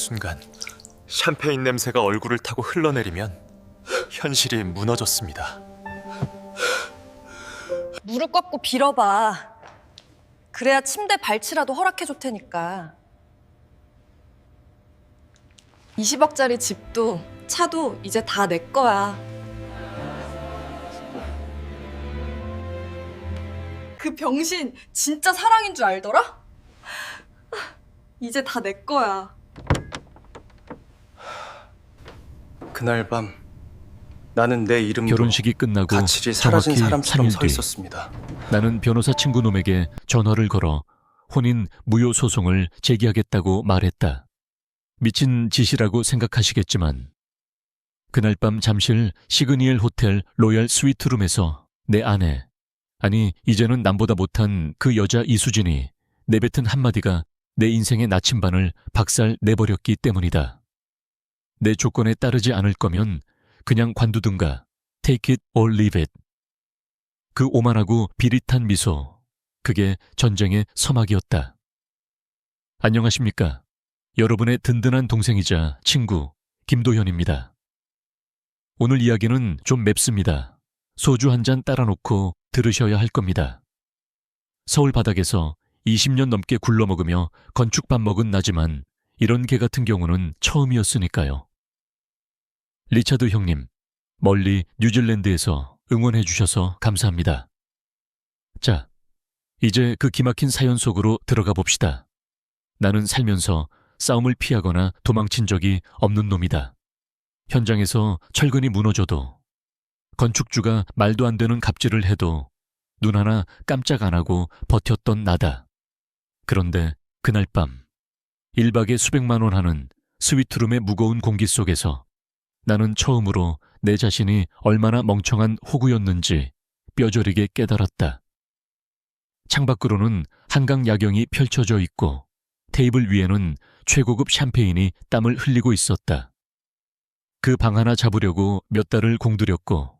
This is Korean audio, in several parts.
순간 샴페인 냄새가 얼굴을 타고 흘러내리면 현실이 무너졌습니다. 무릎 꿇고 빌어봐. 그래야 침대 발치라도 허락해줄 테니까. 20억짜리 집도 차도 이제 다 내 거야. 그 병신 진짜 사랑인 줄 알더라? 이제 다 내 거야. 그날 밤 나는 내 이름도 결혼식이 끝나고 가치리 사라진 정확히 사람처럼 3일 서 뒤 있었습니다. 나는 변호사 친구 놈에게 전화를 걸어 혼인 무효 소송을 제기하겠다고 말했다. 미친 짓이라고 생각하시겠지만 그날 밤 잠실 시그니엘 호텔 로얄 스위트룸에서 내 아내, 아니 이제는 남보다 못한 그 여자 이수진이 내뱉은 한마디가 내 인생의 나침반을 박살 내버렸기 때문이다. 내 조건에 따르지 않을 거면 그냥 관두든가 take it or leave it. 그 오만하고 비릿한 미소, 그게 전쟁의 서막이었다. 안녕하십니까. 여러분의 든든한 동생이자 친구 김도현입니다. 오늘 이야기는 좀 맵습니다. 소주 한 잔 따라 놓고 들으셔야 할 겁니다. 서울 바닥에서 20년 넘게 굴러먹으며 건축밥 먹은 나지만 이런 개 같은 경우는 처음이었으니까요. 리차드 형님, 멀리 뉴질랜드에서 응원해 주셔서 감사합니다. 자, 이제 그 기막힌 사연 속으로 들어가 봅시다. 나는 살면서 싸움을 피하거나 도망친 적이 없는 놈이다. 현장에서 철근이 무너져도, 건축주가 말도 안 되는 갑질을 해도 눈 하나 깜짝 안 하고 버텼던 나다. 그런데 그날 밤 1박에 수백만 원 하는 스위트룸의 무거운 공기 속에서 나는 처음으로 내 자신이 얼마나 멍청한 호구였는지 뼈저리게 깨달았다. 창밖으로는 한강 야경이 펼쳐져 있고 테이블 위에는 최고급 샴페인이 땀을 흘리고 있었다. 그 방 하나 잡으려고 몇 달을 공들였고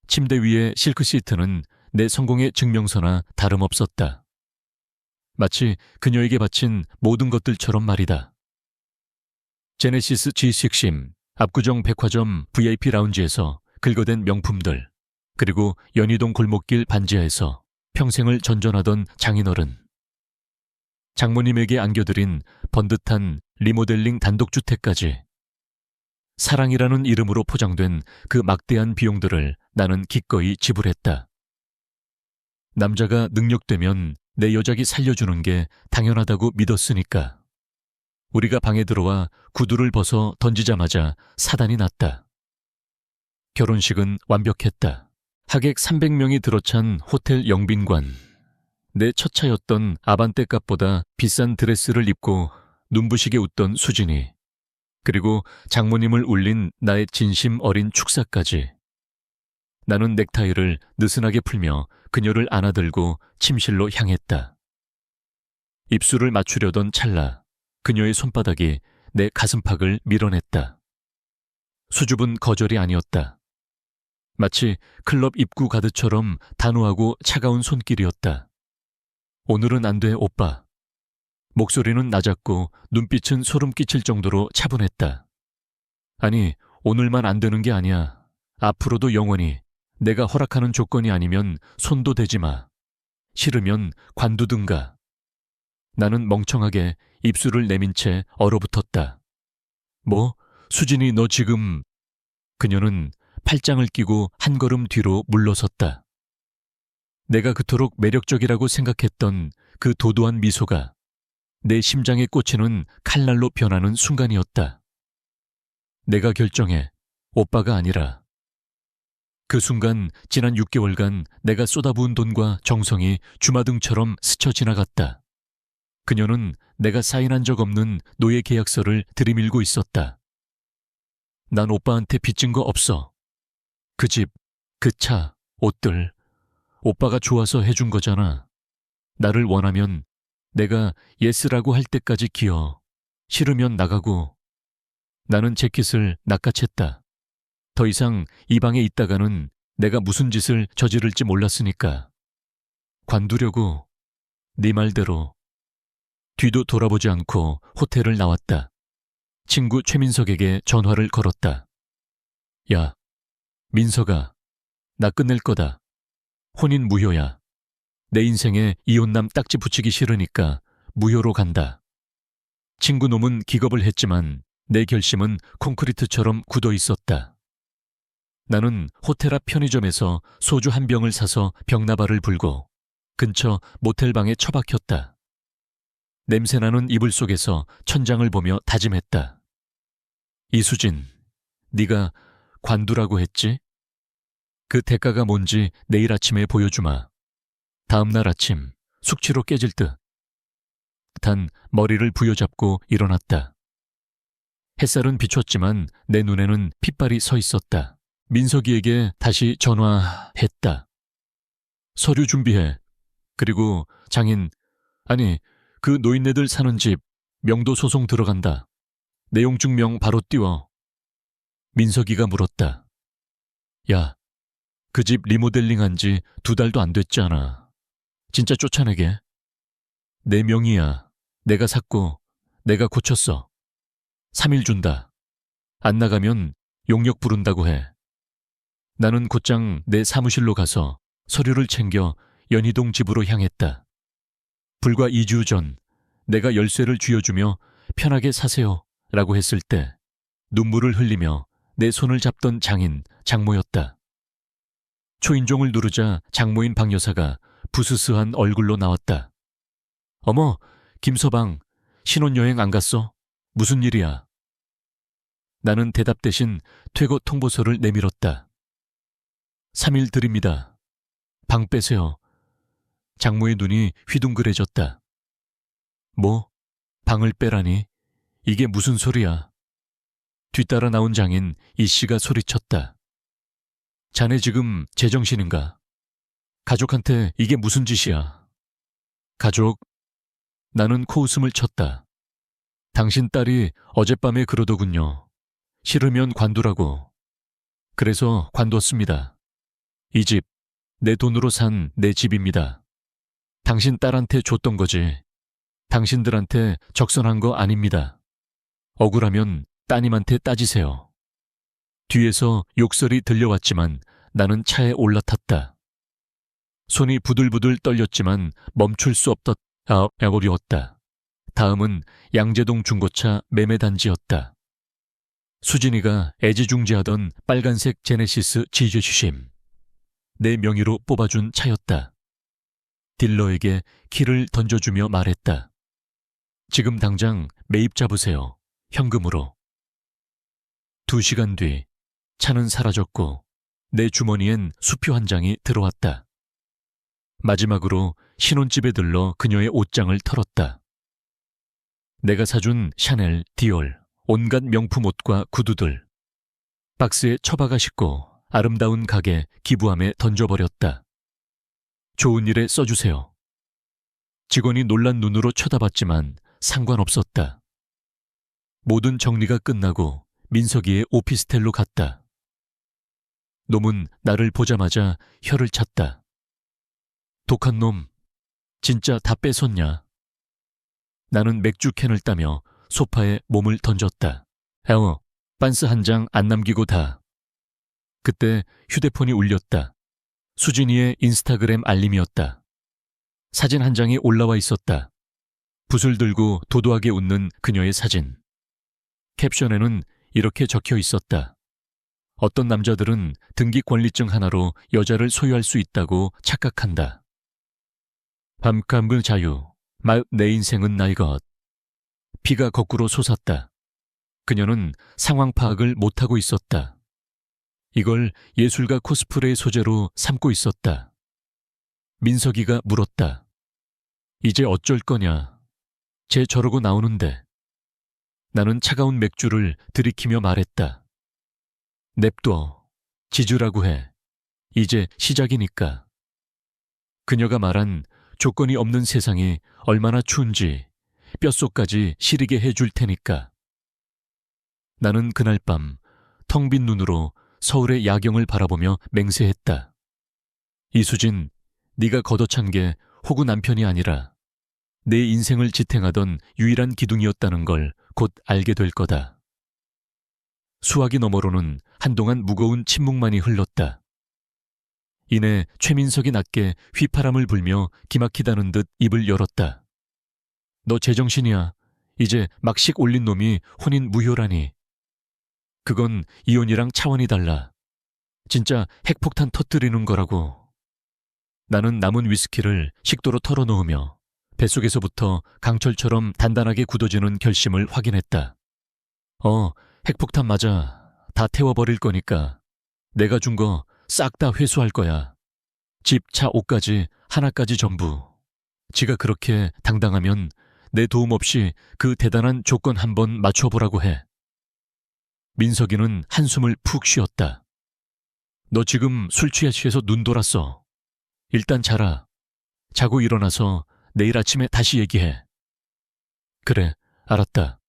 침대 위의 실크 시트는 내 성공의 증명서나 다름없었다. 마치 그녀에게 바친 모든 것들처럼 말이다. 제네시스 G6심, 압구정 백화점 VIP 라운지에서 긁어댄 명품들, 그리고 연희동 골목길 반지하에서 평생을 전전하던 장인어른. 장모님에게 안겨드린 번듯한 리모델링 단독주택까지. 사랑이라는 이름으로 포장된 그 막대한 비용들을 나는 기꺼이 지불했다. 남자가 능력되면 내 여자기 살려주는 게 당연하다고 믿었으니까. 우리가 방에 들어와 구두를 벗어 던지자마자 사단이 났다. 결혼식은 완벽했다. 하객 300명이 들어찬 호텔 영빈관. 내 첫 차였던 아반떼 값보다 비싼 드레스를 입고 눈부시게 웃던 수진이, 그리고 장모님을 울린 나의 진심 어린 축사까지. 나는 넥타이를 느슨하게 풀며 그녀를 안아들고 침실로 향했다. 입술을 맞추려던 찰나 그녀의 손바닥이 내 가슴팍을 밀어냈다. 수줍은 거절이 아니었다. 마치 클럽 입구 가드처럼 단호하고 차가운 손길이었다. 오늘은 안 돼, 오빠. 목소리는 낮았고 눈빛은 소름 끼칠 정도로 차분했다. 아니, 오늘만 안 되는 게 아니야. 앞으로도 영원히 내가 허락하는 조건이 아니면 손도 대지 마. 싫으면 관두든가. 나는 멍청하게 입술을 내민 채 얼어붙었다. 뭐? 수진이 너 지금... 그녀는 팔짱을 끼고 한 걸음 뒤로 물러섰다. 내가 그토록 매력적이라고 생각했던 그 도도한 미소가 내 심장에 꽂히는 칼날로 변하는 순간이었다. 내가 결정해, 오빠가 아니라. 그 순간 지난 6개월간 내가 쏟아부은 돈과 정성이 주마등처럼 스쳐 지나갔다. 그녀는 내가 사인한 적 없는 노예 계약서를 들이밀고 있었다. 난 오빠한테 빚진 거 없어. 그 집, 그 차, 옷들, 오빠가 좋아서 해준 거잖아. 나를 원하면 내가 예스라고 할 때까지 기어. 싫으면 나가고. 나는 재킷을 낚아챘다. 더 이상 이 방에 있다가는 내가 무슨 짓을 저지를지 몰랐으니까. 관두려고. 네 말대로. 뒤도 돌아보지 않고 호텔을 나왔다. 친구 최민석에게 전화를 걸었다. 야, 민석아, 나 끝낼 거다. 혼인 무효야. 내 인생에 이혼남 딱지 붙이기 싫으니까 무효로 간다. 친구 놈은 기겁을 했지만 내 결심은 콘크리트처럼 굳어 있었다. 나는 호텔 앞 편의점에서 소주 한 병을 사서 벽나발을 불고 근처 모텔방에 처박혔다. 냄새나는 이불 속에서 천장을 보며 다짐했다. 이수진, 네가 관두라고 했지? 그 대가가 뭔지 내일 아침에 보여주마. 다음 날 아침 숙취로 깨질 듯. 단 머리를 부여잡고 일어났다. 햇살은 비췄지만 내 눈에는 핏발이 서 있었다. 민석이에게 다시 전화했다. 서류 준비해. 그리고 장인, 아니 그 노인네들 사는 집 명도 소송 들어간다. 내용 증명 바로 띄워. 민석이가 물었다. 야, 그 집 리모델링한 지 2달도 안 됐잖아. 진짜 쫓아내게. 내 명의야. 내가 샀고 내가 고쳤어. 3일 준다. 안 나가면 용역 부른다고 해. 나는 곧장 내 사무실로 가서 서류를 챙겨 연희동 집으로 향했다. 불과 2주 전 내가 열쇠를 쥐어주며 편하게 사세요 라고 했을 때 눈물을 흘리며 내 손을 잡던 장인 장모였다. 초인종을 누르자 장모인 박 여사가 부스스한 얼굴로 나왔다. 어머, 김서방, 신혼여행 안 갔어? 무슨 일이야? 나는 대답 대신 퇴거 통보서를 내밀었다. 3일 드립니다. 방 빼세요. 장모의 눈이 휘둥그레졌다. 뭐? 방을 빼라니? 이게 무슨 소리야? 뒤따라 나온 장인 이씨가 소리쳤다. 자네 지금 제정신인가? 가족한테 이게 무슨 짓이야? 가족? 나는 코웃음을 쳤다. 당신 딸이 어젯밤에 그러더군요. 싫으면 관두라고. 그래서 관뒀습니다. 이 집, 내 돈으로 산 내 집입니다. 당신 딸한테 줬던 거지. 당신들한테 적선한 거 아닙니다. 억울하면 따님한테 따지세요. 뒤에서 욕설이 들려왔지만 나는 차에 올라탔다. 손이 부들부들 떨렸지만 멈출 수 어려웠다. 다음은 양재동 중고차 매매단지였다. 수진이가 애지중지하던 빨간색 제네시스 지저주심. 내 명의로 뽑아준 차였다. 딜러에게 키를 던져주며 말했다. 지금 당장 매입 잡으세요. 현금으로. 2시간 뒤 차는 사라졌고 내 주머니엔 수표 한 장이 들어왔다. 마지막으로 신혼집에 들러 그녀의 옷장을 털었다. 내가 사준 샤넬, 디올, 온갖 명품 옷과 구두들. 박스에 처박아 싣고 아름다운 가게 기부함에 던져버렸다. 좋은 일에 써주세요. 직원이 놀란 눈으로 쳐다봤지만 상관없었다. 모든 정리가 끝나고 민석이의 오피스텔로 갔다. 놈은 나를 보자마자 혀를 찼다. 독한 놈, 진짜 다 뺏었냐? 나는 맥주 캔을 따며 소파에 몸을 던졌다. 빤스 한 장 안 남기고 다. 그때 휴대폰이 울렸다. 수진이의 인스타그램 알림이었다. 사진 한 장이 올라와 있었다. 붓을 들고 도도하게 웃는 그녀의 사진. 캡션에는 이렇게 적혀 있었다. 어떤 남자들은 등기 권리증 하나로 여자를 소유할 수 있다고 착각한다. 밤감그 자유, 내 인생은 나의 것. 피가 거꾸로 솟았다. 그녀는 상황 파악을 못하고 있었다. 이걸 예술가 코스프레의 소재로 삼고 있었다. 민석이가 물었다. 이제 어쩔 거냐? 쟤 저러고 나오는데. 나는 차가운 맥주를 들이키며 말했다. 냅둬. 지주라고 해. 이제 시작이니까. 그녀가 말한 조건이 없는 세상이 얼마나 추운지 뼛속까지 시리게 해줄 테니까. 나는 그날 밤 텅 빈 눈으로 서울의 야경을 바라보며 맹세했다. 이수진, 네가 걷어찬 게 호구 남편이 아니라 내 인생을 지탱하던 유일한 기둥이었다는 걸 곧 알게 될 거다. 수화기 너머로는 한동안 무거운 침묵만이 흘렀다. 이내 최민석이 낮게 휘파람을 불며 기막히다는 듯 입을 열었다. 너 제정신이야. 이제 막식 올린 놈이 혼인 무효라니. 그건 이혼이랑 차원이 달라. 진짜 핵폭탄 터뜨리는 거라고. 나는 남은 위스키를 식도로 털어놓으며 뱃속에서부터 강철처럼 단단하게 굳어지는 결심을 확인했다. 핵폭탄 맞아. 다 태워버릴 거니까. 내가 준 거 싹 다 회수할 거야. 집, 차, 옷까지 하나까지 전부. 지가 그렇게 당당하면 내 도움 없이 그 대단한 조건 한번 맞춰보라고 해. 민석이는 한숨을 푹 쉬었다. 너 지금 술 취해서 눈 돌았어. 일단 자라. 자고 일어나서 내일 아침에 다시 얘기해. 그래, 알았다.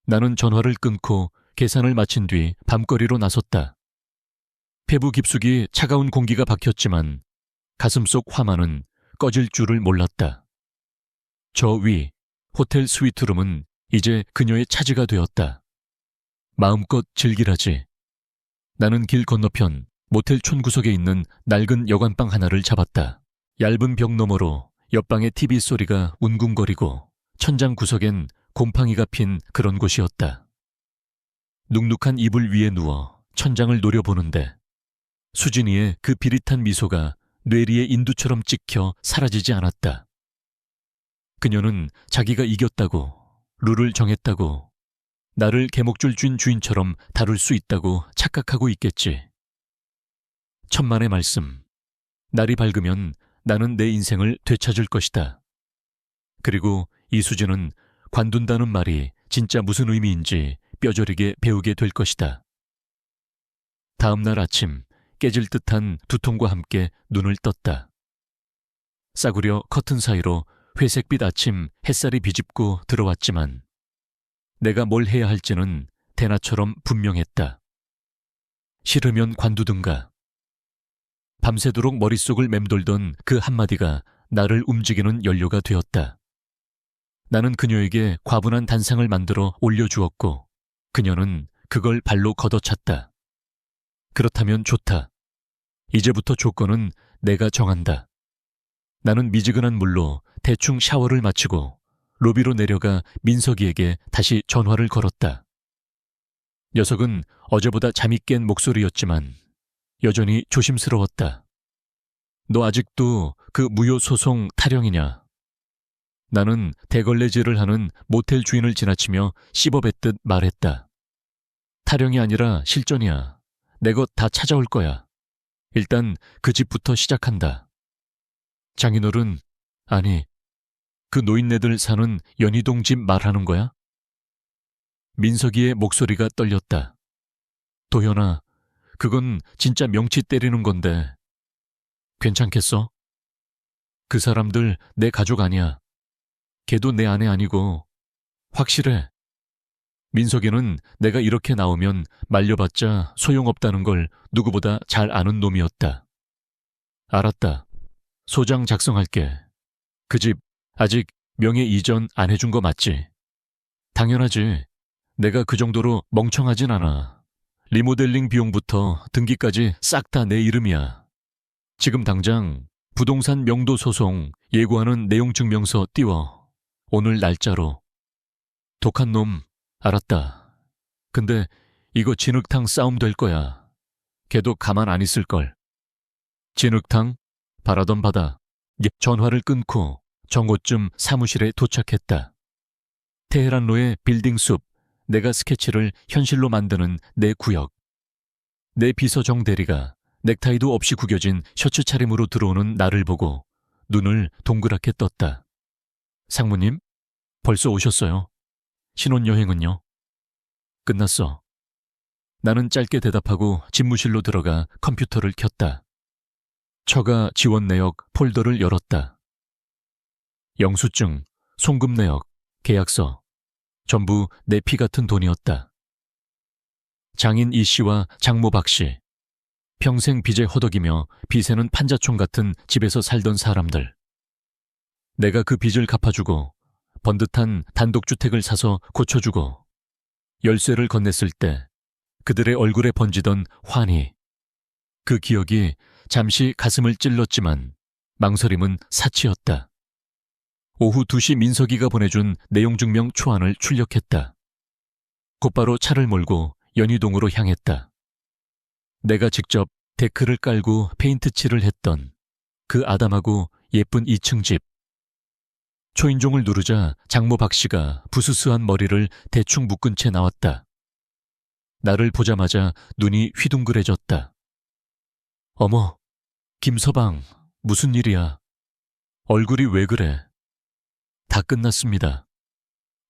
나는 전화를 끊고 계산을 마친 뒤 밤거리로 나섰다. 폐부 깊숙이 차가운 공기가 박혔지만 가슴속 화만은 꺼질 줄을 몰랐다. 저 위, 호텔 스위트룸은 이제 그녀의 차지가 되었다. 마음껏 즐기라지. 나는 길 건너편 모텔 촌구석에 있는 낡은 여관방 하나를 잡았다. 얇은 벽 너머로 옆방의 TV 소리가 웅궁거리고 천장 구석엔 곰팡이가 핀 그런 곳이었다. 눅눅한 이불 위에 누워 천장을 노려보는데 수진이의 그 비릿한 미소가 뇌리에 인두처럼 찍혀 사라지지 않았다. 그녀는 자기가 이겼다고, 룰을 정했다고, 나를 개목줄 쥔 주인처럼 다룰 수 있다고 착각하고 있겠지. 천만의 말씀. 날이 밝으면 나는 내 인생을 되찾을 것이다. 그리고 이수진은 관둔다는 말이 진짜 무슨 의미인지 뼈저리게 배우게 될 것이다. 다음 날 아침 깨질 듯한 두통과 함께 눈을 떴다. 싸구려 커튼 사이로 회색빛 아침 햇살이 비집고 들어왔지만 내가 뭘 해야 할지는 대나처럼 분명했다. 싫으면 관두든가. 밤새도록 머릿속을 맴돌던 그 한마디가 나를 움직이는 연료가 되었다. 나는 그녀에게 과분한 단상을 만들어 올려주었고 그녀는 그걸 발로 걷어찼다. 그렇다면 좋다. 이제부터 조건은 내가 정한다. 나는 미지근한 물로 대충 샤워를 마치고 로비로 내려가 민석이에게 다시 전화를 걸었다. 녀석은 어제보다 잠이 깬 목소리였지만 여전히 조심스러웠다. 너 아직도 그 무효 소송 타령이냐? 나는 대걸레질을 하는 모텔 주인을 지나치며 씹어뱉듯 말했다. 타령이 아니라 실전이야. 내 것 다 찾아올 거야. 일단 그 집부터 시작한다. 장인어른, 아니, 그 노인네들 사는 연희동 집 말하는 거야? 민석이의 목소리가 떨렸다. 도현아, 그건 진짜 명치 때리는 건데. 괜찮겠어? 그 사람들 내 가족 아니야. 걔도 내 아내 아니고. 확실해. 민석이는 내가 이렇게 나오면 말려봤자 소용없다는 걸 누구보다 잘 아는 놈이었다. 알았다. 소장 작성할게. 그 집 아직 명예 이전 안 해준 거 맞지? 당연하지. 내가 그 정도로 멍청하진 않아. 리모델링 비용부터 등기까지 싹 다 내 이름이야. 지금 당장 부동산 명도 소송 예고하는 내용 증명서 띄워. 오늘 날짜로. 독한 놈, 알았다. 근데 이거 진흙탕 싸움 될 거야. 걔도 가만 안 있을걸. 진흙탕? 바라던 바다. 전화를 끊고 정오쯤 사무실에 도착했다. 테헤란로의 빌딩 숲, 내가 스케치를 현실로 만드는 내 구역. 내 비서 정 대리가 넥타이도 없이 구겨진 셔츠 차림으로 들어오는 나를 보고 눈을 동그랗게 떴다. 상무님, 벌써 오셨어요. 신혼여행은요? 끝났어. 나는 짧게 대답하고 집무실로 들어가 컴퓨터를 켰다. 처가 지원 내역 폴더를 열었다. 영수증, 송금 내역, 계약서. 전부 내 피 같은 돈이었다. 장인 이 씨와 장모 박 씨. 평생 빚에 허덕이며 빚에는 판자총 같은 집에서 살던 사람들. 내가 그 빚을 갚아주고 번듯한 단독주택을 사서 고쳐주고 열쇠를 건넸을 때 그들의 얼굴에 번지던 환희. 그 기억이 잠시 가슴을 찔렀지만 망설임은 사치였다. 오후 2시 민석이가 보내준 내용증명 초안을 출력했다. 곧바로 차를 몰고 연희동으로 향했다. 내가 직접 데크를 깔고 페인트 칠을 했던 그 아담하고 예쁜 2층 집. 초인종을 누르자 장모 박씨가 부스스한 머리를 대충 묶은 채 나왔다. 나를 보자마자 눈이 휘둥그레졌다. 어머, 김서방, 무슨 일이야? 얼굴이 왜 그래? 다 끝났습니다.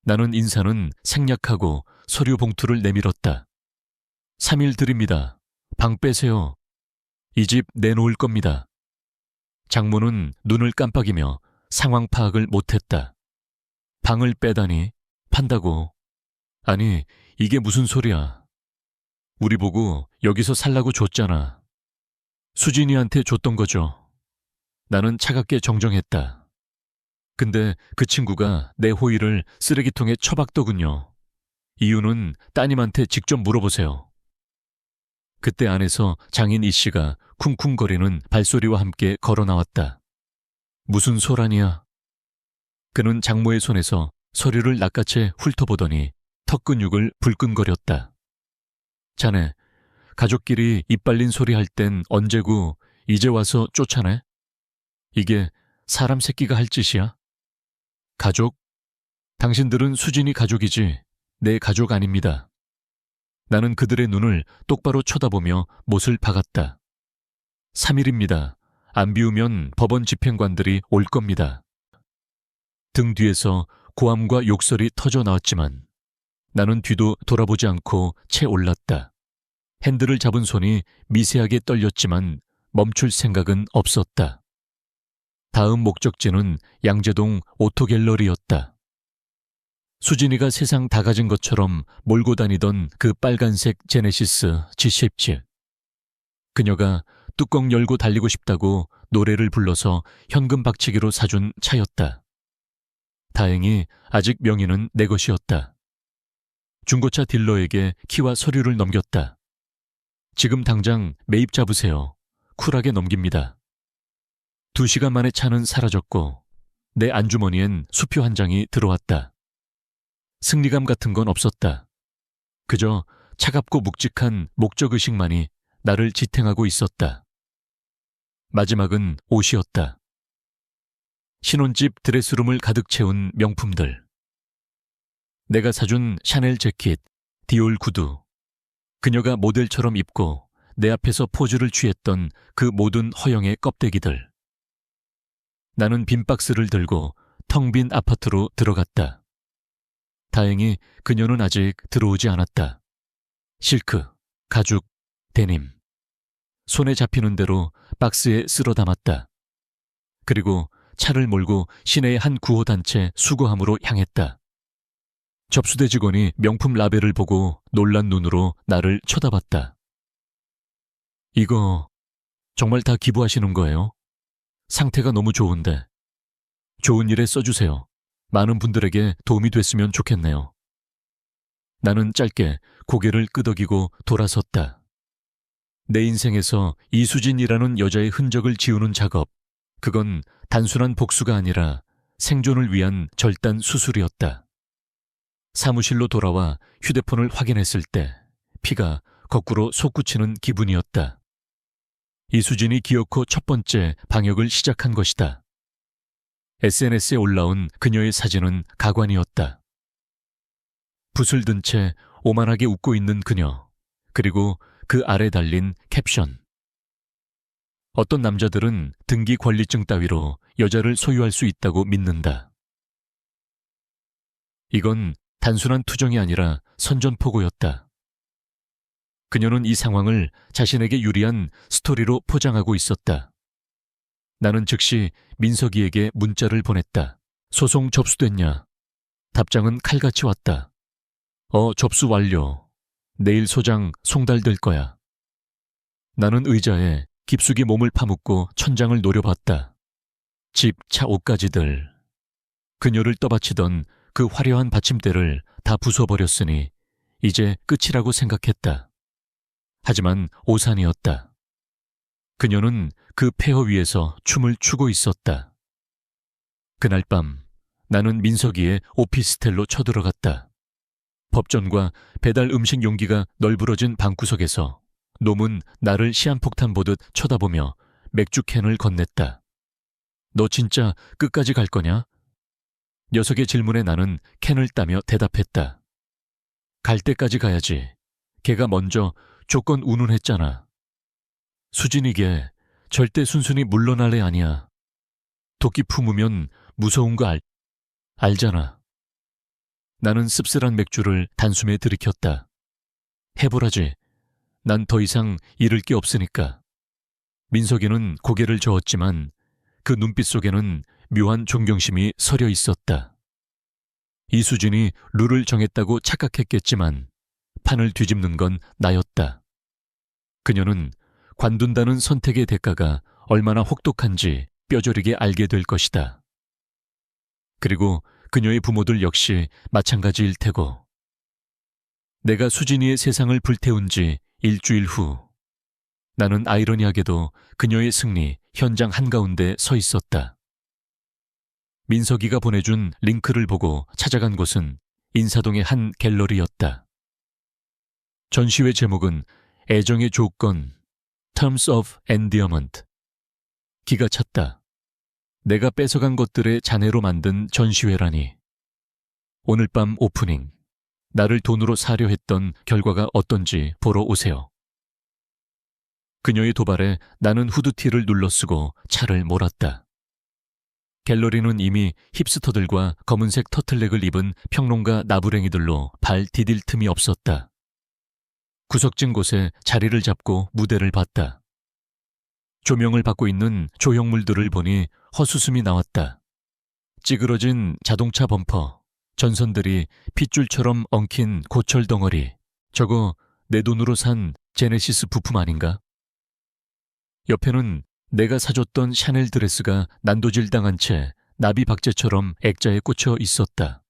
나는 인사는 생략하고 서류 봉투를 내밀었다. 3일 드립니다. 방 빼세요. 이 집 내놓을 겁니다. 장모는 눈을 깜빡이며 상황 파악을 못했다. 방을 빼다니? 판다고? 아니, 이게 무슨 소리야. 우리 보고 여기서 살라고 줬잖아. 수진이한테 줬던 거죠. 나는 차갑게 정정했다. 근데 그 친구가 내 호의를 쓰레기통에 처박더군요. 이유는 따님한테 직접 물어보세요. 그때 안에서 장인 이씨가 쿵쿵거리는 발소리와 함께 걸어 나왔다. 무슨 소란이야? 그는 장모의 손에서 서류를 낚아채 훑어보더니 턱근육을 불끈거렸다. 자네, 가족끼리 입 발린 소리 할 땐 언제고 이제 와서 쫓아내? 이게 사람 새끼가 할 짓이야? 가족? 당신들은 수진이 가족이지 내 가족 아닙니다. 나는 그들의 눈을 똑바로 쳐다보며 못을 박았다. 3일입니다. 안 비우면 법원 집행관들이 올 겁니다. 등 뒤에서 고함과 욕설이 터져 나왔지만 나는 뒤도 돌아보지 않고 채 올랐다. 핸들을 잡은 손이 미세하게 떨렸지만 멈출 생각은 없었다. 다음 목적지는 양재동 오토갤러리였다. 수진이가 세상 다 가진 것처럼 몰고 다니던 그 빨간색 제네시스 G17. 그녀가 뚜껑 열고 달리고 싶다고 노래를 불러서 현금 박치기로 사준 차였다. 다행히 아직 명의는 내 것이었다. 중고차 딜러에게 키와 서류를 넘겼다. 지금 당장 매입 잡으세요. 쿨하게 넘깁니다. 2시간 만에 차는 사라졌고 내 안주머니엔 수표 한 장이 들어왔다. 승리감 같은 건 없었다. 그저 차갑고 묵직한 목적의식만이 나를 지탱하고 있었다. 마지막은 옷이었다. 신혼집 드레스룸을 가득 채운 명품들. 내가 사준 샤넬 재킷, 디올 구두. 그녀가 모델처럼 입고 내 앞에서 포즈를 취했던 그 모든 허영의 껍데기들. 나는 빈 박스를 들고 텅 빈 아파트로 들어갔다. 다행히 그녀는 아직 들어오지 않았다. 실크, 가죽, 데님. 손에 잡히는 대로 박스에 쓸어 담았다. 그리고 차를 몰고 시내의 한 구호단체 수거함으로 향했다. 접수대 직원이 명품 라벨을 보고 놀란 눈으로 나를 쳐다봤다. 이거 정말 다 기부하시는 거예요? 상태가 너무 좋은데. 좋은 일에 써주세요. 많은 분들에게 도움이 됐으면 좋겠네요. 나는 짧게 고개를 끄덕이고 돌아섰다. 내 인생에서 이수진이라는 여자의 흔적을 지우는 작업, 그건 단순한 복수가 아니라 생존을 위한 절단 수술이었다. 사무실로 돌아와 휴대폰을 확인했을 때 피가 거꾸로 솟구치는 기분이었다. 이수진이 기어코 첫 번째 방역을 시작한 것이다. SNS에 올라온 그녀의 사진은 가관이었다. 붓을 든 채 오만하게 웃고 있는 그녀, 그리고 그 아래 달린 캡션. 어떤 남자들은 등기 권리증 따위로 여자를 소유할 수 있다고 믿는다. 이건 단순한 투정이 아니라 선전포고였다. 그녀는 이 상황을 자신에게 유리한 스토리로 포장하고 있었다. 나는 즉시 민석이에게 문자를 보냈다. 소송 접수됐냐? 답장은 칼같이 왔다. 접수 완료. 내일 소장 송달될 거야. 나는 의자에 깊숙이 몸을 파묻고 천장을 노려봤다. 집, 차, 옷가지들. 그녀를 떠받치던 그 화려한 받침대를 다 부숴버렸으니 이제 끝이라고 생각했다. 하지만 오산이었다. 그녀는 그 폐허 위에서 춤을 추고 있었다. 그날 밤 나는 민석이의 오피스텔로 쳐들어갔다. 법전과 배달 음식 용기가 널브러진 방구석에서 놈은 나를 시한폭탄 보듯 쳐다보며 맥주 캔을 건넸다. 너 진짜 끝까지 갈 거냐? 녀석의 질문에 나는 캔을 따며 대답했다. 갈 때까지 가야지. 걔가 먼저 조건 운운했잖아. 수진이게 절대 순순히 물러날 애 아니야. 도끼 품으면 무서운 거 알잖아. 나는 씁쓸한 맥주를 단숨에 들이켰다. 해보라지. 난 더 이상 잃을 게 없으니까. 민석이는 고개를 저었지만 그 눈빛 속에는 묘한 존경심이 서려 있었다. 이수진이 룰을 정했다고 착각했겠지만 판을 뒤집는 건 나였다. 그녀는 관둔다는 선택의 대가가 얼마나 혹독한지 뼈저리게 알게 될 것이다. 그리고 그녀의 부모들 역시 마찬가지일 테고. 내가 수진이의 세상을 불태운 지 일주일 후 나는 아이러니하게도 그녀의 승리 현장 한가운데 서 있었다. 민석이가 보내준 링크를 보고 찾아간 곳은 인사동의 한 갤러리였다. 전시회 제목은 애정의 조건, Terms of Endearment. 기가 찼다. 내가 뺏어간 것들의 잔해로 만든 전시회라니. 오늘 밤 오프닝, 나를 돈으로 사려 했던 결과가 어떤지 보러 오세요. 그녀의 도발에 나는 후드티를 눌러쓰고 차를 몰았다. 갤러리는 이미 힙스터들과 검은색 터틀넥을 입은 평론가 나부랭이들로 발 디딜 틈이 없었다. 구석진 곳에 자리를 잡고 무대를 봤다. 조명을 받고 있는 조형물들을 보니 헛웃음이 나왔다. 찌그러진 자동차 범퍼, 전선들이 핏줄처럼 엉킨 고철 덩어리, 저거 내 돈으로 산 제네시스 부품 아닌가? 옆에는 내가 사줬던 샤넬 드레스가 난도질당한 채 나비 박제처럼 액자에 꽂혀 있었다.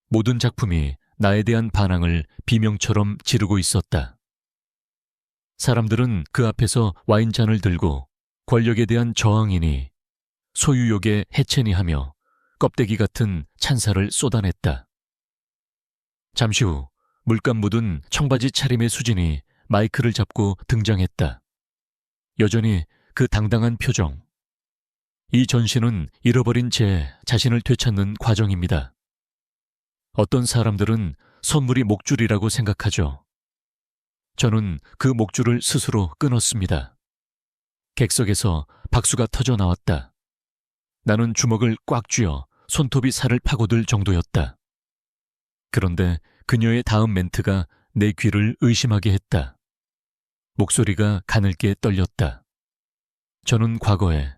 모든 작품이 나에 대한 반항을 비명처럼 지르고 있었다. 사람들은 그 앞에서 와인잔을 들고 권력에 대한 저항이니 소유욕의 해체니 하며 껍데기 같은 찬사를 쏟아냈다. 잠시 후 물감 묻은 청바지 차림의 수진이 마이크를 잡고 등장했다. 여전히 그 당당한 표정. 이 전시는 잃어버린 제 자신을 되찾는 과정입니다. 어떤 사람들은 선물이 목줄이라고 생각하죠. 저는 그 목줄을 스스로 끊었습니다. 객석에서 박수가 터져 나왔다. 나는 주먹을 꽉 쥐어 손톱이 살을 파고들 정도였다. 그런데 그녀의 다음 멘트가 내 귀를 의심하게 했다. 목소리가 가늘게 떨렸다. 저는 과거에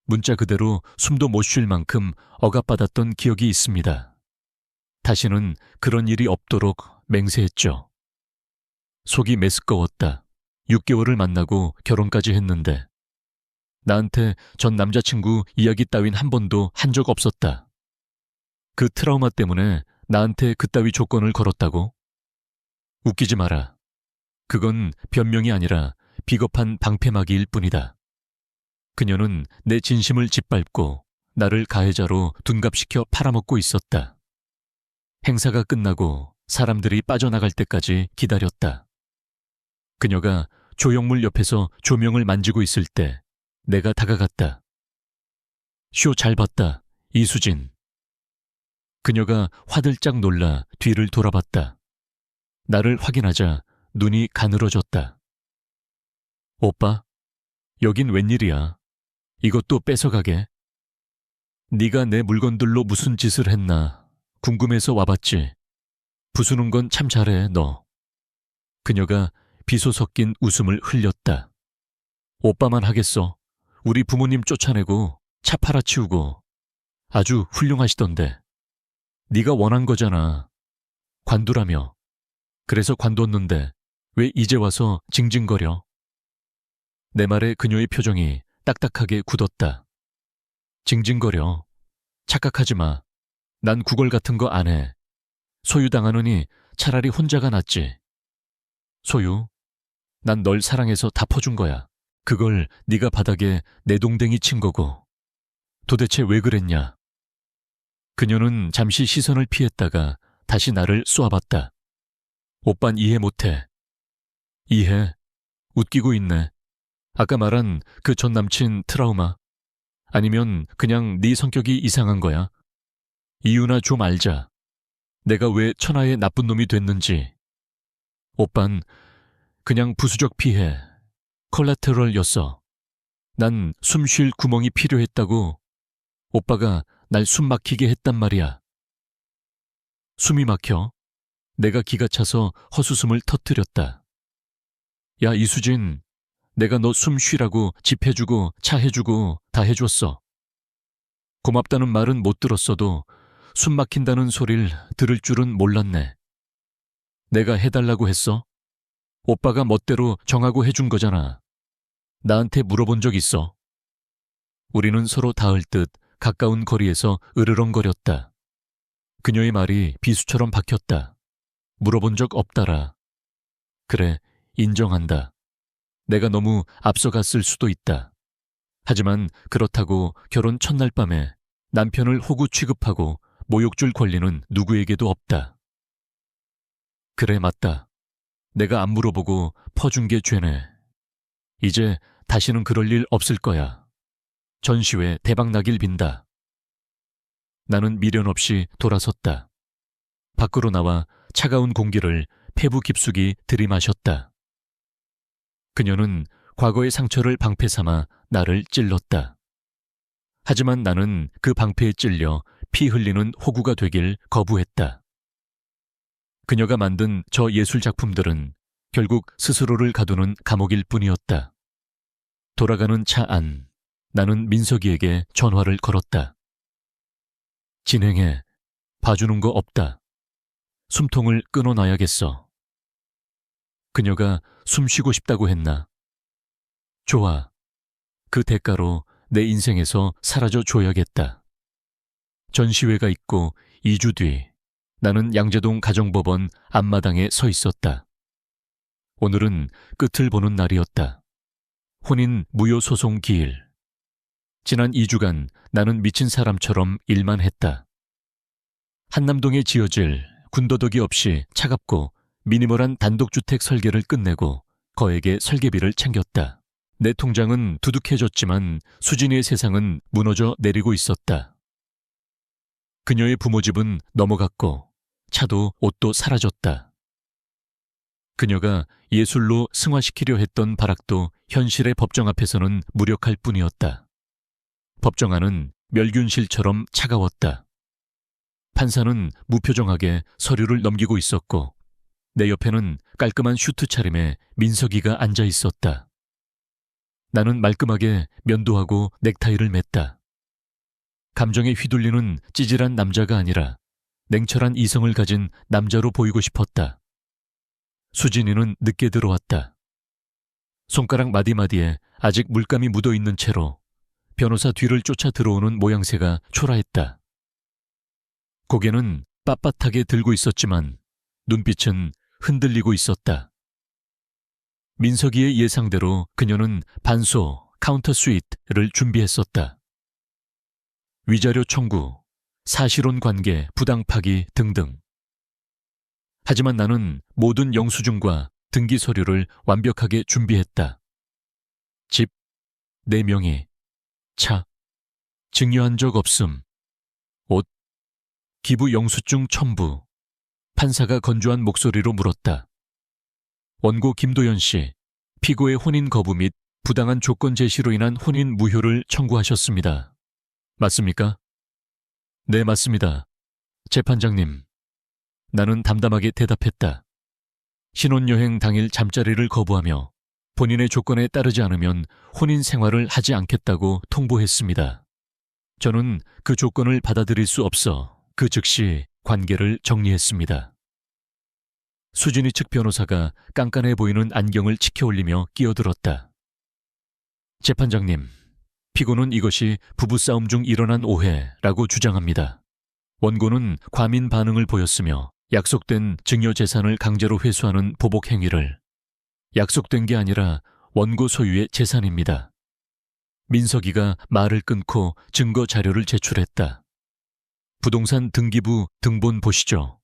문자 그대로 숨도 못 쉴 만큼 억압받았던 기억이 있습니다. 다시는 그런 일이 없도록 맹세했죠. 속이 메스꺼웠다. 6개월을 만나고 결혼까지 했는데 나한테 전 남자친구 이야기 따윈 한 번도 한 적 없었다. 그 트라우마 때문에 나한테 그따위 조건을 걸었다고? 웃기지 마라. 그건 변명이 아니라 비겁한 방패막이일 뿐이다. 그녀는 내 진심을 짓밟고 나를 가해자로 둔갑시켜 팔아먹고 있었다. 행사가 끝나고 사람들이 빠져나갈 때까지 기다렸다. 그녀가 조형물 옆에서 조명을 만지고 있을 때 내가 다가갔다. 쇼 잘 봤다, 이수진. 그녀가 화들짝 놀라 뒤를 돌아봤다. 나를 확인하자 눈이 가늘어졌다. 오빠, 여긴 웬일이야? 이것도 뺏어가게? 네가 내 물건들로 무슨 짓을 했나 궁금해서 와봤지. 부수는 건 참 잘해, 너. 그녀가 비소 섞인 웃음을 흘렸다. 오빠만 하겠어. 우리 부모님 쫓아내고 차 팔아치우고 아주 훌륭하시던데. 네가 원한 거잖아. 관두라며. 그래서 관뒀는데 왜 이제 와서 징징거려? 내 말에 그녀의 표정이 딱딱하게 굳었다. 징징거려. 착각하지 마. 난 구걸 같은 거 안 해. 소유당하느니 차라리 혼자가 낫지. 소유, 난 널 사랑해서 다 퍼준 거야. 그걸 네가 바닥에 내동댕이 친 거고. 도대체 왜 그랬냐? 그녀는 잠시 시선을 피했다가 다시 나를 쏘아봤다. 오빤 이해 못해. 이해. 웃기고 있네. 아까 말한 그 전 남친 트라우마. 아니면 그냥 네 성격이 이상한 거야. 이유나 좀 알자. 내가 왜 천하의 나쁜 놈이 됐는지. 오빤 그냥 부수적 피해. 콜라테럴이었어. 난 숨 쉴 구멍이 필요했다고. 오빠가 날 숨 막히게 했단 말이야. 숨이 막혀? 내가 기가 차서 헛웃음을 터뜨렸다. 야, 이수진. 내가 너 숨 쉬라고 집 해주고 차 해주고 다 해줬어. 고맙다는 말은 못 들었어도 숨 막힌다는 소리를 들을 줄은 몰랐네. 내가 해달라고 했어? 오빠가 멋대로 정하고 해준 거잖아. 나한테 물어본 적 있어? 우리는 서로 닿을 듯 가까운 거리에서 으르렁거렸다. 그녀의 말이 비수처럼 박혔다. 물어본 적 없다라. 그래, 인정한다. 내가 너무 앞서갔을 수도 있다. 하지만 그렇다고 결혼 첫날 밤에 남편을 호구 취급하고 모욕 줄 권리는 누구에게도 없다. 그래, 맞다. 내가 안 물어보고 퍼준 게 죄네. 이제 다시는 그럴 일 없을 거야. 전시회 대박 나길 빈다. 나는 미련 없이 돌아섰다. 밖으로 나와 차가운 공기를 폐부 깊숙이 들이마셨다. 그녀는 과거의 상처를 방패 삼아 나를 찔렀다. 하지만 나는 그 방패에 찔려 피 흘리는 호구가 되길 거부했다. 그녀가 만든 저 예술 작품들은 결국 스스로를 가두는 감옥일 뿐이었다. 돌아가는 차 안, 나는 민석이에게 전화를 걸었다. 진행해. 봐주는 거 없다. 숨통을 끊어놔야겠어. 그녀가 숨 쉬고 싶다고 했나? 좋아. 그 대가로 내 인생에서 사라져 줘야겠다. 전시회가 있고 2주 뒤 나는 양재동 가정법원 앞마당에 서 있었다. 오늘은 끝을 보는 날이었다. 혼인 무효 소송 기일. 지난 2주간 나는 미친 사람처럼 일만 했다. 한남동에 지어질 군더더기 없이 차갑고 미니멀한 단독주택 설계를 끝내고 거액의 설계비를 챙겼다. 내 통장은 두둑해졌지만 수진이의 세상은 무너져 내리고 있었다. 그녀의 부모 집은 넘어갔고 차도 옷도 사라졌다. 그녀가 예술로 승화시키려 했던 발악도 현실의 법정 앞에서는 무력할 뿐이었다. 법정 안은 멸균실처럼 차가웠다. 판사는 무표정하게 서류를 넘기고 있었고 내 옆에는 깔끔한 슈트 차림에 민석이가 앉아 있었다. 나는 말끔하게 면도하고 넥타이를 맸다. 감정에 휘둘리는 찌질한 남자가 아니라 냉철한 이성을 가진 남자로 보이고 싶었다. 수진이는 늦게 들어왔다. 손가락 마디마디에 아직 물감이 묻어있는 채로 변호사 뒤를 쫓아 들어오는 모양새가 초라했다. 고개는 빳빳하게 들고 있었지만 눈빛은 흔들리고 있었다. 민석이의 예상대로 그녀는 반소, 카운터 스윗을 준비했었다. 위자료 청구, 사실혼 관계, 부당 파기 등등. 하지만 나는 모든 영수증과 등기 서류를 완벽하게 준비했다. 집, 내 명의, 차, 증여한 적 없음, 옷, 기부 영수증 첨부. 판사가 건조한 목소리로 물었다. 원고 김도연 씨, 피고의 혼인 거부 및 부당한 조건 제시로 인한 혼인 무효를 청구하셨습니다. 맞습니까? 네, 맞습니다. 재판장님. 나는 담담하게 대답했다. 신혼여행 당일 잠자리를 거부하며 본인의 조건에 따르지 않으면 혼인 생활을 하지 않겠다고 통보했습니다. 저는 그 조건을 받아들일 수 없어 그 즉시 관계를 정리했습니다. 수진이 측 변호사가 깐깐해 보이는 안경을 치켜올리며 끼어들었다. 재판장님, 피고는 이것이 부부싸움 중 일어난 오해라고 주장합니다. 원고는 과민 반응을 보였으며 약속된 증여 재산을 강제로 회수하는 보복 행위를 약속된 게 아니라 원고 소유의 재산입니다. 민석이가 말을 끊고 증거 자료를 제출했다. 부동산 등기부 등본 보시죠.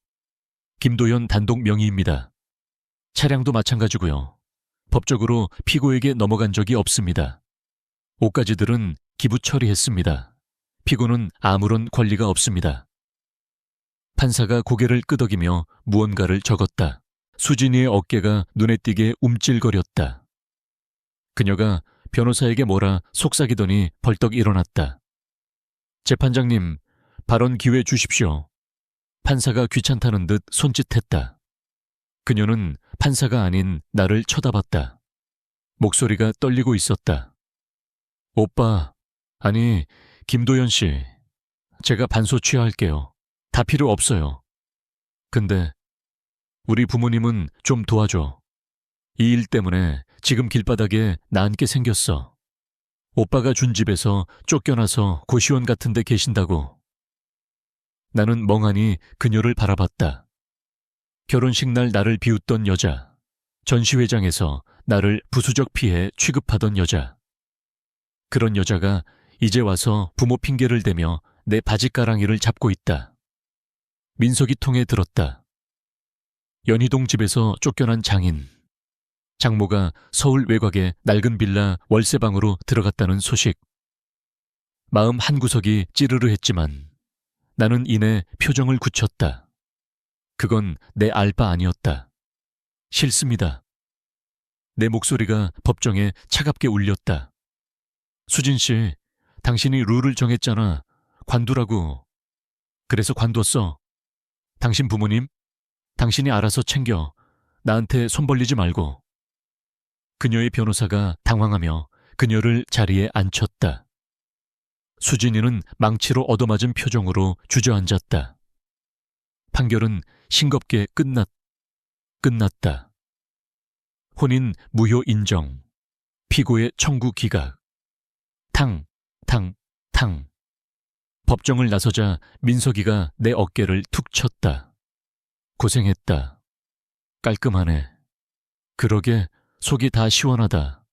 김도연 단독 명의입니다. 차량도 마찬가지고요. 법적으로 피고에게 넘어간 적이 없습니다. 옷가지들은 기부 처리했습니다. 피고는 아무런 권리가 없습니다. 판사가 고개를 끄덕이며 무언가를 적었다. 수진이의 어깨가 눈에 띄게 움찔거렸다. 그녀가 변호사에게 뭐라 속삭이더니 벌떡 일어났다. 재판장님, 발언 기회 주십시오. 판사가 귀찮다는 듯 손짓했다. 그녀는 판사가 아닌 나를 쳐다봤다. 목소리가 떨리고 있었다. 오빠, 아니, 김도연 씨, 제가 반소 취하할게요. 다 필요 없어요. 근데 우리 부모님은 좀 도와줘. 이 일 때문에 지금 길바닥에 나앉게 생겼어. 오빠가 준 집에서 쫓겨나서 고시원 같은 데 계신다고. 나는 멍하니 그녀를 바라봤다. 결혼식 날 나를 비웃던 여자, 전시회장에서 나를 부수적 피해 취급하던 여자. 그런 여자가 이제 와서 부모 핑계를 대며 내 바지가랑이를 잡고 있다. 민석이 통에 들었다. 연희동 집에서 쫓겨난 장인. 장모가 서울 외곽의 낡은 빌라 월세방으로 들어갔다는 소식. 마음 한구석이 찌르르했지만 나는 이내 표정을 굳혔다. 그건 내 알 바 아니었다. 싫습니다. 내 목소리가 법정에 차갑게 울렸다. 수진 씨, 당신이 룰을 정했잖아. 관두라고. 그래서 관뒀어. 당신 부모님? 당신이 알아서 챙겨. 나한테 손 벌리지 말고. 그녀의 변호사가 당황하며 그녀를 자리에 앉혔다. 수진이는 망치로 얻어맞은 표정으로 주저앉았다. 판결은 싱겁게 끝났다. 혼인 무효 인정. 피고의 청구 기각. 탕. 법정을 나서자 민석이가 내 어깨를 툭 쳤다. 고생했다. 깔끔하네. 그러게 속이 다 시원하다.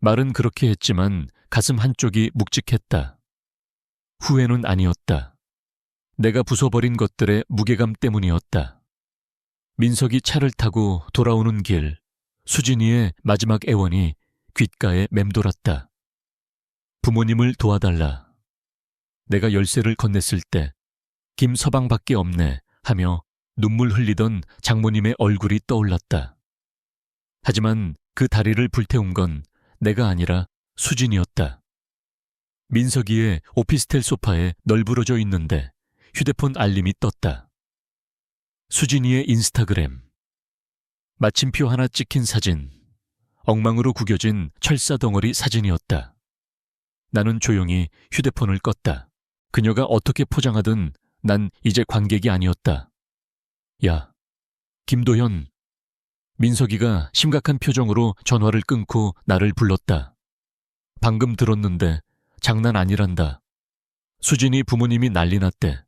말은 그렇게 했지만 가슴 한쪽이 묵직했다. 후회는 아니었다. 내가 부숴버린 것들의 무게감 때문이었다. 민석이 차를 타고 돌아오는 길, 수진이의 마지막 애원이 귓가에 맴돌았다. 부모님을 도와달라. 내가 열쇠를 건넸을 때 김서방밖에 없네 하며 눈물 흘리던 장모님의 얼굴이 떠올랐다. 하지만 그 다리를 불태운 건 내가 아니라 수진이었다. 민석이의 오피스텔 소파에 널브러져 있는데 휴대폰 알림이 떴다. 수진이의 인스타그램. 마침표 하나 찍힌 사진. 엉망으로 구겨진 철사 덩어리 사진이었다. 나는 조용히 휴대폰을 껐다. 그녀가 어떻게 포장하든 난 이제 관객이 아니었다. 야, 김도현. 민석이가 심각한 표정으로 전화를 끊고 나를 불렀다. 방금 들었는데 장난 아니란다. 수진이 부모님이 난리 났대.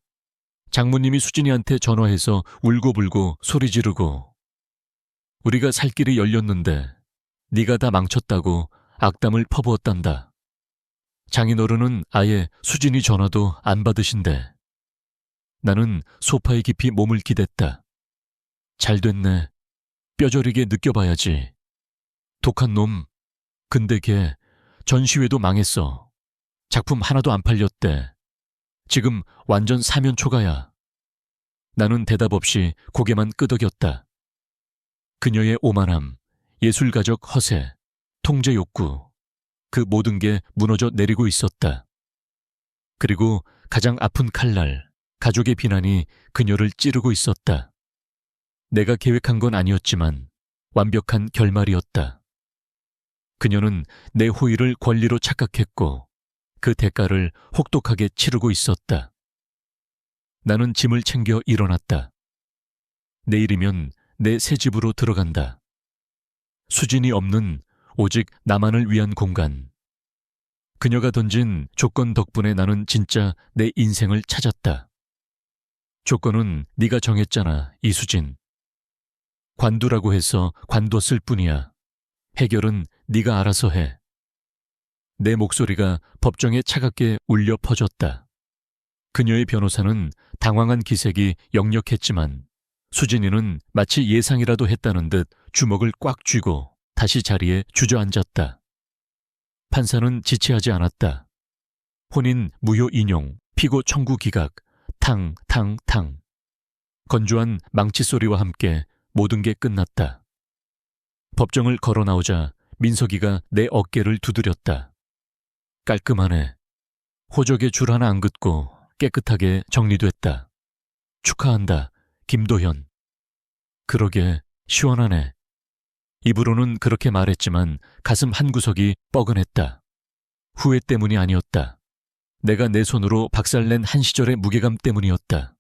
장모님이 수진이한테 전화해서 울고불고 소리 지르고. 우리가 살 길이 열렸는데 네가 다 망쳤다고 악담을 퍼부었단다. 장인어른은 아예 수진이 전화도 안 받으신대. 나는 소파에 깊이 몸을 기댔다. 잘 됐네. 뼈저리게 느껴봐야지. 독한 놈. 근데 걔 전시회도 망했어. 작품 하나도 안 팔렸대. 지금 완전 사면 초가야. 나는 대답 없이 고개만 끄덕였다. 그녀의 오만함, 예술가적 허세, 통제 욕구, 그 모든 게 무너져 내리고 있었다. 그리고 가장 아픈 칼날, 가족의 비난이 그녀를 찌르고 있었다. 내가 계획한 건 아니었지만 완벽한 결말이었다. 그녀는 내 호의를 권리로 착각했고 그 대가를 혹독하게 치르고 있었다. 나는 짐을 챙겨 일어났다. 내일이면 내 새 집으로 들어간다. 수진이 없는 오직 나만을 위한 공간. 그녀가 던진 조건 덕분에 나는 진짜 내 인생을 찾았다. 조건은 네가 정했잖아, 이수진. 관두라고 해서 관뒀을 뿐이야. 해결은 네가 알아서 해. 내 목소리가 법정에 차갑게 울려 퍼졌다. 그녀의 변호사는 당황한 기색이 역력했지만 수진이는 마치 예상이라도 했다는 듯 주먹을 꽉 쥐고 다시 자리에 주저앉았다. 판사는 지체하지 않았다. 혼인 무효 인용, 피고 청구 기각, 탕. 건조한 망치 소리와 함께 모든 게 끝났다. 법정을 걸어 나오자 민석이가 내 어깨를 두드렸다. 깔끔하네. 호적에 줄 하나 안 긋고 깨끗하게 정리됐다. 축하한다, 김도현. 그러게 시원하네. 입으로는 그렇게 말했지만 가슴 한구석이 뻐근했다. 후회 때문이 아니었다. 내가 내 손으로 박살낸 한 시절의 무게감 때문이었다.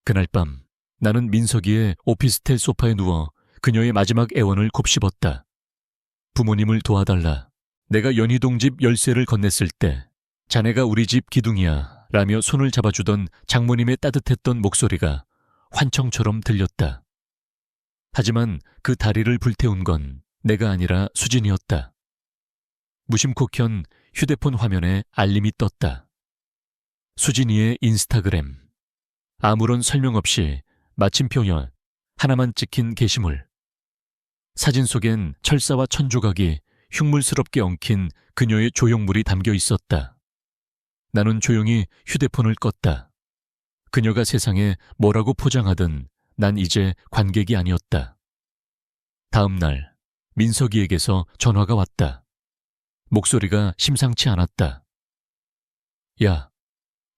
그날 밤 나는 민석이의 오피스텔 소파에 누워 그녀의 마지막 애원을 곱씹었다. 부모님을 도와달라. 내가 연희동 집 열쇠를 건넸을 때 자네가 우리 집 기둥이야 라며 손을 잡아주던 장모님의 따뜻했던 목소리가 환청처럼 들렸다. 하지만 그 다리를 불태운 건 내가 아니라 수진이었다. 무심코 켠 휴대폰 화면에 알림이 떴다. 수진이의 인스타그램. 아무런 설명 없이 마침표 하나만 찍힌 게시물. 사진 속엔 철사와 천조각이 흉물스럽게 엉킨 그녀의 조형물이 담겨 있었다. 나는 조용히 휴대폰을 껐다. 그녀가 세상에 뭐라고 포장하든 난 이제 관객이 아니었다. 다음 날 민석이에게서 전화가 왔다. 목소리가 심상치 않았다. 야,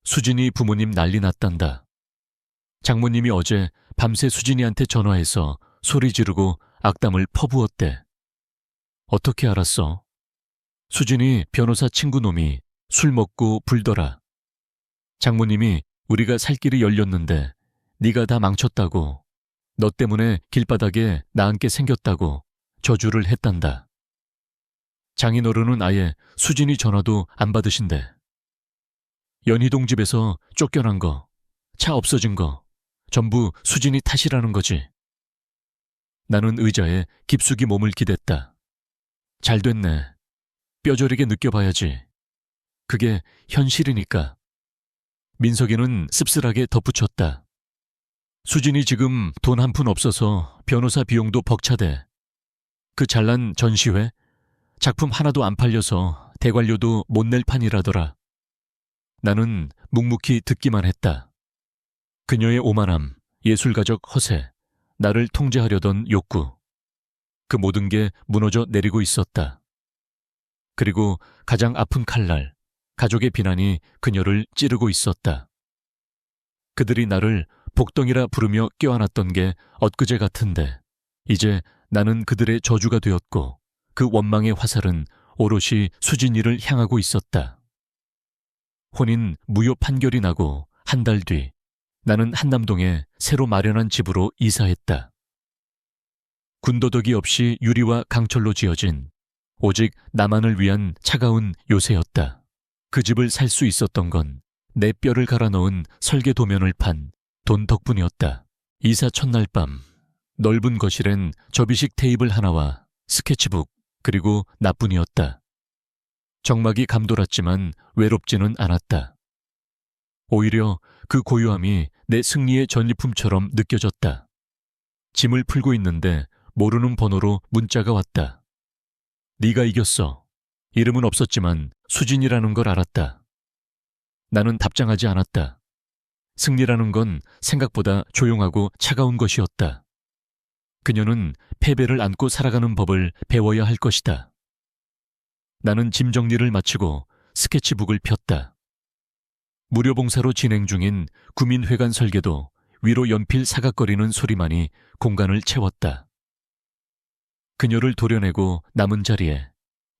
수진이 부모님 난리 났단다. 장모님이 어제 밤새 수진이한테 전화해서 소리 지르고 악담을 퍼부었대. 어떻게 알았어? 수진이 변호사 친구 놈이 술 먹고 불더라. 장모님이 우리가 살 길이 열렸는데 네가 다 망쳤다고, 너 때문에 길바닥에 나앉게 생겼다고 저주를 했단다. 장인어른은 아예 수진이 전화도 안 받으신대. 연희동 집에서 쫓겨난 거, 차 없어진 거 전부 수진이 탓이라는 거지. 나는 의자에 깊숙이 몸을 기댔다. 잘 됐네. 뼈저리게 느껴봐야지. 그게 현실이니까. 민석이는 씁쓸하게 덧붙였다. 수진이 지금 돈 한 푼 없어서 변호사 비용도 벅차대. 그 잘난 전시회? 작품 하나도 안 팔려서 대관료도 못 낼 판이라더라. 나는 묵묵히 듣기만 했다. 그녀의 오만함, 예술가적 허세, 나를 통제하려던 욕구. 그 모든 게 무너져 내리고 있었다. 그리고 가장 아픈 칼날, 가족의 비난이 그녀를 찌르고 있었다. 그들이 나를 복덩이라 부르며 껴안았던 게 엊그제 같은데 이제 나는 그들의 저주가 되었고 그 원망의 화살은 오롯이 수진이를 향하고 있었다. 혼인 무효 판결이 나고 한 달 뒤 나는 한남동에 새로 마련한 집으로 이사했다. 군더더기 없이 유리와 강철로 지어진 오직 나만을 위한 차가운 요새였다. 그 집을 살 수 있었던 건 내 뼈를 갈아 넣은 설계 도면을 판 돈 덕분이었다. 이사 첫날 밤 넓은 거실엔 접이식 테이블 하나와 스케치북 그리고 나뿐이었다. 정막이 감돌았지만 외롭지는 않았다. 오히려 그 고요함이 내 승리의 전리품처럼 느껴졌다. 짐을 풀고 있는데 모르는 번호로 문자가 왔다. 네가 이겼어. 이름은 없었지만 수진이라는 걸 알았다. 나는 답장하지 않았다. 승리라는 건 생각보다 조용하고 차가운 것이었다. 그녀는 패배를 안고 살아가는 법을 배워야 할 것이다. 나는 짐 정리를 마치고 스케치북을 폈다. 무료 봉사로 진행 중인 구민회관 설계도 위로 연필 사각거리는 소리만이 공간을 채웠다. 그녀를 도려내고 남은 자리에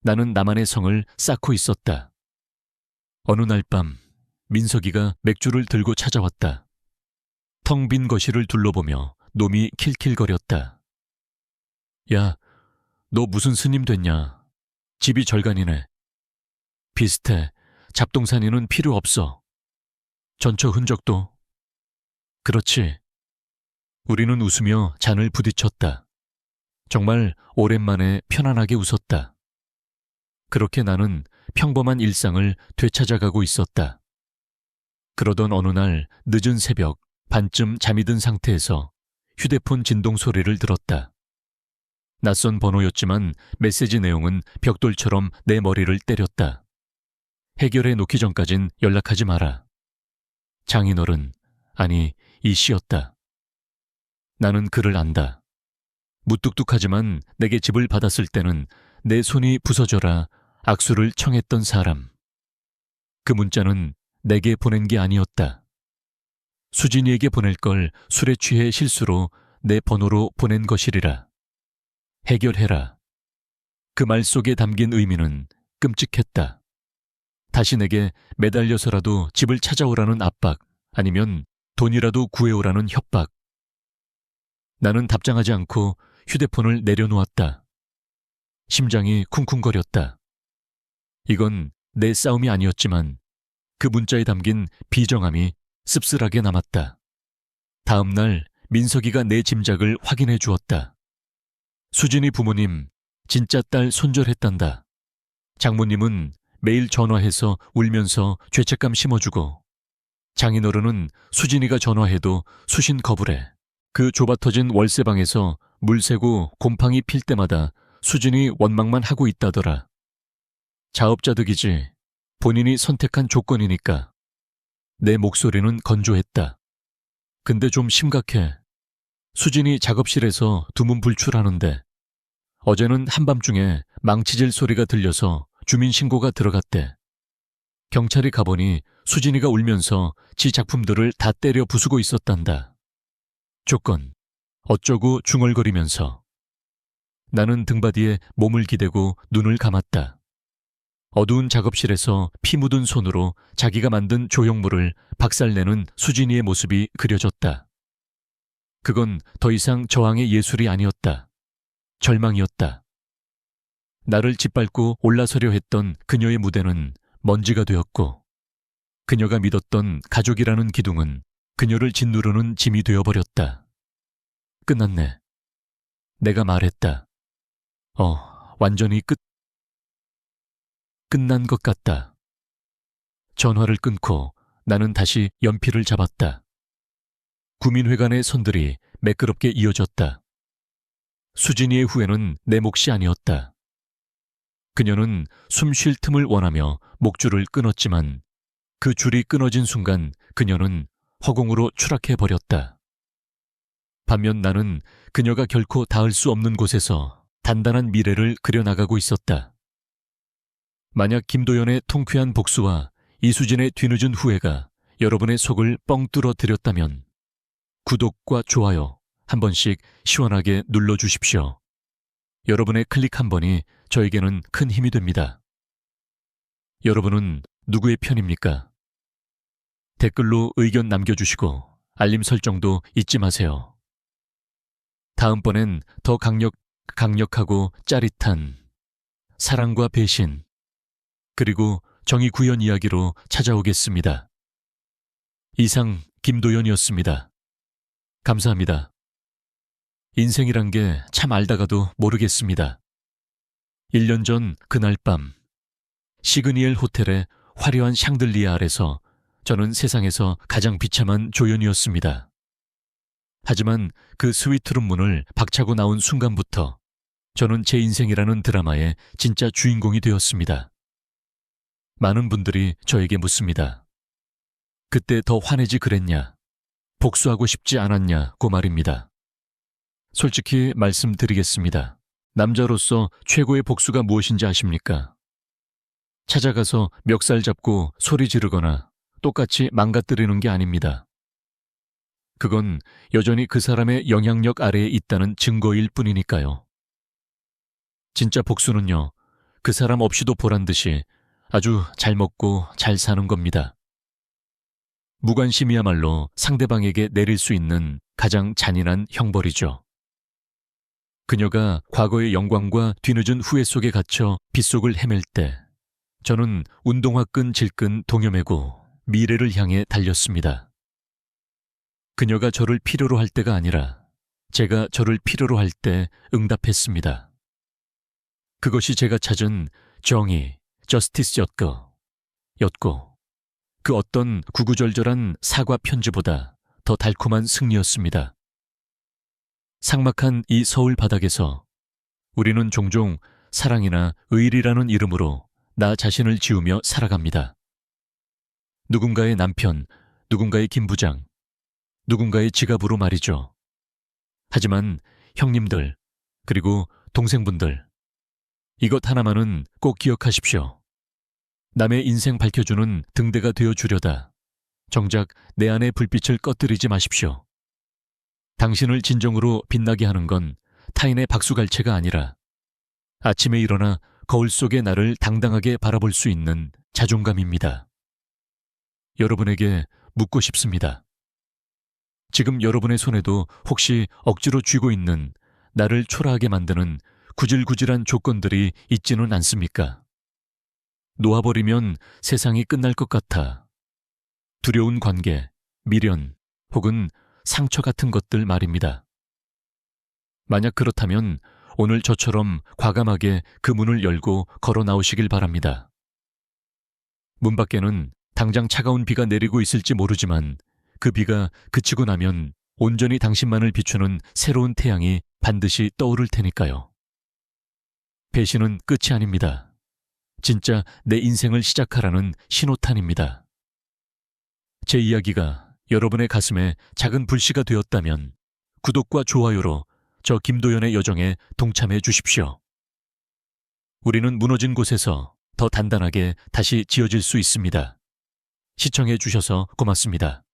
나는 나만의 성을 쌓고 있었다. 어느 날 밤 민석이가 맥주를 들고 찾아왔다. 텅 빈 거실을 둘러보며 놈이 킬킬거렸다. 야, 너 무슨 스님 됐냐? 집이 절간이네. 비슷해. 잡동사니는 필요 없어. 전처 흔적도. 그렇지. 우리는 웃으며 잔을 부딪혔다. 정말 오랜만에 편안하게 웃었다. 그렇게 나는 평범한 일상을 되찾아가고 있었다. 그러던 어느 날 늦은 새벽 반쯤 잠이 든 상태에서 휴대폰 진동 소리를 들었다. 낯선 번호였지만 메시지 내용은 벽돌처럼 내 머리를 때렸다. 해결해 놓기 전까진 연락하지 마라. 장인어른, 아니 이 씨였다. 나는 그를 안다. 무뚝뚝하지만 내게 집을 받았을 때는 내 손이 부서져라 악수를 청했던 사람. 그 문자는 내게 보낸 게 아니었다. 수진이에게 보낼 걸 술에 취해 실수로 내 번호로 보낸 것이리라. 해결해라. 그 말 속에 담긴 의미는 끔찍했다. 다시 내게 매달려서라도 집을 찾아오라는 압박, 아니면 돈이라도 구해오라는 협박. 나는 답장하지 않고 휴대폰을 내려놓았다. 심장이 쿵쿵거렸다. 이건 내 싸움이 아니었지만 그 문자에 담긴 비정함이 씁쓸하게 남았다. 다음 날 민석이가 내 짐작을 확인해 주었다. 수진이 부모님 진짜 딸 손절했단다. 장모님은 매일 전화해서 울면서 죄책감 심어주고, 장인어른은 수진이가 전화해도 수신 거부래. 그 좁아터진 월세방에서 물 새고 곰팡이 필 때마다 수진이 원망만 하고 있다더라. 자업자득이지 본인이 선택한 조건이니까. 내 목소리는 건조했다. 근데 좀 심각해. 수진이 작업실에서 두문불출하는데 어제는 한밤중에 망치질 소리가 들려서 주민신고가 들어갔대. 경찰이 가보니 수진이가 울면서 지 작품들을 다 때려 부수고 있었단다. 조건, 어쩌고 중얼거리면서. 나는 등받이에 몸을 기대고 눈을 감았다. 어두운 작업실에서 피 묻은 손으로 자기가 만든 조형물을 박살내는 수진이의 모습이 그려졌다. 그건 더 이상 저항의 예술이 아니었다. 절망이었다. 나를 짓밟고 올라서려 했던 그녀의 무대는 먼지가 되었고, 그녀가 믿었던 가족이라는 기둥은 그녀를 짓누르는 짐이 되어버렸다. 끝났네. 내가 말했다. 완전히 끝난 것 같다. 전화를 끊고 나는 다시 연필을 잡았다. 구민회관의 선들이 매끄럽게 이어졌다. 수진이의 후회는 내 몫이 아니었다. 그녀는 숨 쉴 틈을 원하며 목줄을 끊었지만 그 줄이 끊어진 순간 그녀는 허공으로 추락해버렸다. 반면 나는 그녀가 결코 닿을 수 없는 곳에서 단단한 미래를 그려나가고 있었다. 만약 김도연의 통쾌한 복수와 이수진의 뒤늦은 후회가 여러분의 속을 뻥 뚫어 드렸다면 구독과 좋아요 한 번씩 시원하게 눌러주십시오. 여러분의 클릭 한 번이 저에게는 큰 힘이 됩니다. 여러분은 누구의 편입니까? 댓글로 의견 남겨주시고 알림 설정도 잊지 마세요. 다음번엔 더 강력하고 짜릿한 사랑과 배신, 그리고 정의 구현 이야기로 찾아오겠습니다. 이상 김도연이었습니다. 감사합니다. 인생이란 게 참 알다가도 모르겠습니다. 1년 전 그날 밤, 시그니엘 호텔의 화려한 샹들리에 아래서 저는 세상에서 가장 비참한 조연이었습니다. 하지만 그 스위트룸 문을 박차고 나온 순간부터 저는 제 인생이라는 드라마의 진짜 주인공이 되었습니다. 많은 분들이 저에게 묻습니다. 그때 더 화내지 그랬냐? 복수하고 싶지 않았냐고 말입니다. 솔직히 말씀드리겠습니다. 남자로서 최고의 복수가 무엇인지 아십니까? 찾아가서 멱살 잡고 소리 지르거나 똑같이 망가뜨리는 게 아닙니다. 그건 여전히 그 사람의 영향력 아래에 있다는 증거일 뿐이니까요. 진짜 복수는요, 그 사람 없이도 보란듯이 아주 잘 먹고 잘 사는 겁니다. 무관심이야말로 상대방에게 내릴 수 있는 가장 잔인한 형벌이죠. 그녀가 과거의 영광과 뒤늦은 후회 속에 갇혀 빗속을 헤맬 때 저는 운동화끈 질끈 동여매고 미래를 향해 달렸습니다. 그녀가 저를 필요로 할 때가 아니라 제가 저를 필요로 할 때 응답했습니다. 그것이 제가 찾은 정의, 저스티스였고, 그 어떤 구구절절한 사과 편지보다 더 달콤한 승리였습니다. 삭막한 이 서울 바닥에서 우리는 종종 사랑이나 의리라는 이름으로 나 자신을 지우며 살아갑니다. 누군가의 남편, 누군가의 김부장, 누군가의 지갑으로 말이죠. 하지만 형님들, 그리고 동생분들, 이것 하나만은 꼭 기억하십시오. 남의 인생 밝혀주는 등대가 되어주려다 정작 내 안의 불빛을 꺼뜨리지 마십시오. 당신을 진정으로 빛나게 하는 건 타인의 박수갈채가 아니라 아침에 일어나 거울 속의 나를 당당하게 바라볼 수 있는 자존감입니다. 여러분에게 묻고 싶습니다. 지금 여러분의 손에도 혹시 억지로 쥐고 있는 나를 초라하게 만드는 구질구질한 조건들이 있지는 않습니까? 놓아버리면 세상이 끝날 것 같아. 두려운 관계, 미련, 혹은 상처 같은 것들 말입니다. 만약 그렇다면 오늘 저처럼 과감하게 그 문을 열고 걸어 나오시길 바랍니다. 문 밖에는 당장 차가운 비가 내리고 있을지 모르지만 그 비가 그치고 나면 온전히 당신만을 비추는 새로운 태양이 반드시 떠오를 테니까요. 배신은 끝이 아닙니다. 진짜 내 인생을 시작하라는 신호탄입니다. 제 이야기가 여러분의 가슴에 작은 불씨가 되었다면 구독과 좋아요로 저 김도연의 여정에 동참해 주십시오. 우리는 무너진 곳에서 더 단단하게 다시 지어질 수 있습니다. 시청해 주셔서 고맙습니다.